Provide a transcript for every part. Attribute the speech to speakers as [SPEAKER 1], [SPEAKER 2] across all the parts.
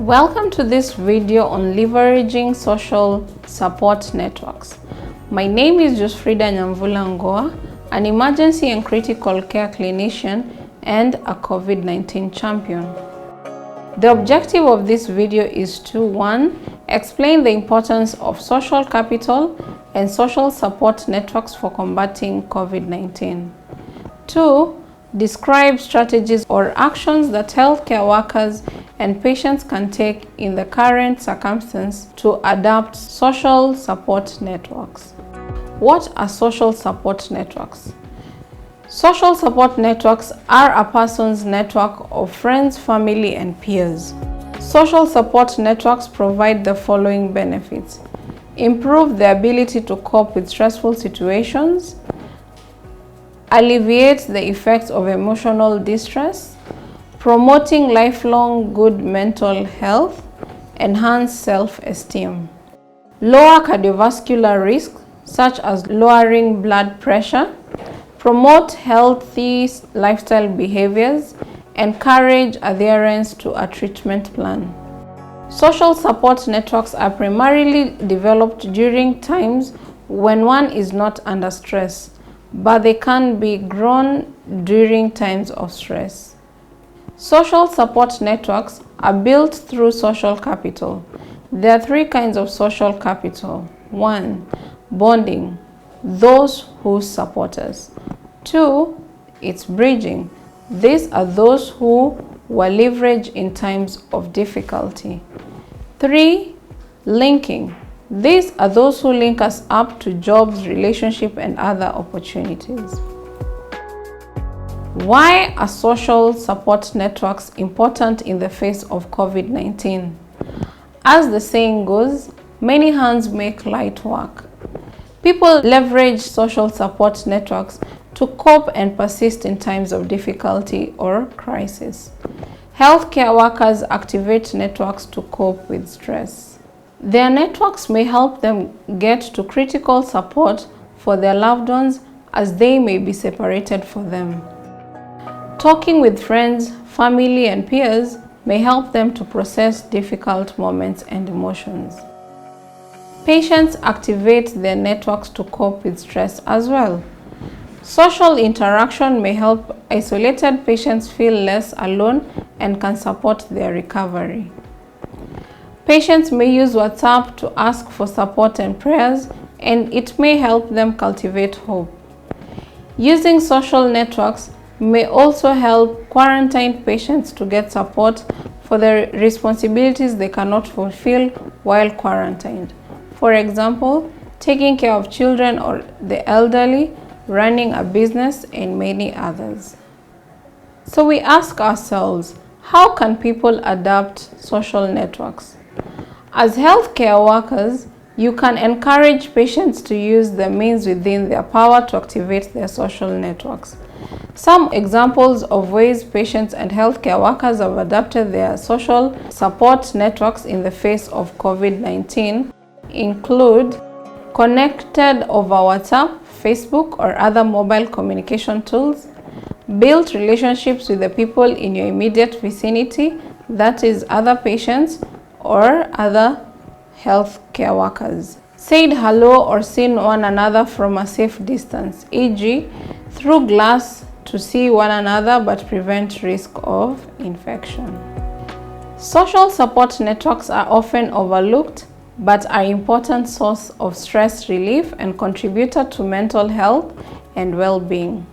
[SPEAKER 1] Welcome to this video on leveraging social support networks. My name is Josfrida Nyamvula Ngoa, an emergency and critical care clinician and a COVID-19 champion. The objective of this video is to 1. Explain the importance of social capital and social support networks for combating COVID-19. 2. Describe strategies or actions that healthcare workers and patients can take in the current circumstance to adapt social support networks. What are social support networks? Social support networks are a person's network of friends, family, and peers. Social support networks provide the following benefits: improve the ability to cope with stressful situations, alleviate the effects of emotional distress, promoting lifelong good mental health, enhance self-esteem, lower cardiovascular risk such as lowering blood pressure, promote healthy lifestyle behaviors, encourage adherence to a treatment plan. Social support networks are primarily developed during times when one is not under stress, but they can be grown during times of stress. Social support networks are built through social capital. There are 3 kinds of social capital. 1. Bonding, those who support us. 2. It's bridging. These are those who were leveraged in times of difficulty. 3. Linking. These are those who link us up to jobs, relationship, and other opportunities. Why are social support networks important in the face of COVID-19? As the saying goes, many hands make light work. People leverage social support networks to cope and persist in times of difficulty or crisis. Healthcare workers activate networks to cope with stress. Their networks may help them get to critical support for their loved ones as they may be separated from them. Talking with friends, family, and peers may help them to process difficult moments and emotions. Patients activate their networks to cope with stress as well. Social interaction may help isolated patients feel less alone and can support their recovery. Patients may use WhatsApp to ask for support and prayers, and it may help them cultivate hope. Using social networks may also help quarantined patients to get support for the responsibilities they cannot fulfill while quarantined. For example, taking care of children or the elderly, running a business, and many others. So we ask ourselves, how can people adapt social networks? As healthcare workers, you can encourage patients to use the means within their power to activate their social networks. Some examples of ways patients and healthcare workers have adapted their social support networks in the face of COVID-19 include connected over WhatsApp, Facebook, or other mobile communication tools, build relationships with the people in your immediate vicinity, that is other patients or other healthcare workers. Said hello or seen one another from a safe distance, e.g. through glass to see one another but prevent risk of infection. Social support networks are often overlooked but are an important source of stress relief and contributor to mental health and well-being.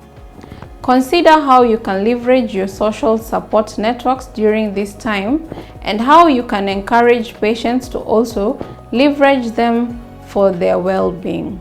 [SPEAKER 1] Consider how you can leverage your social support networks during this time and how you can encourage patients to also leverage them for their well-being.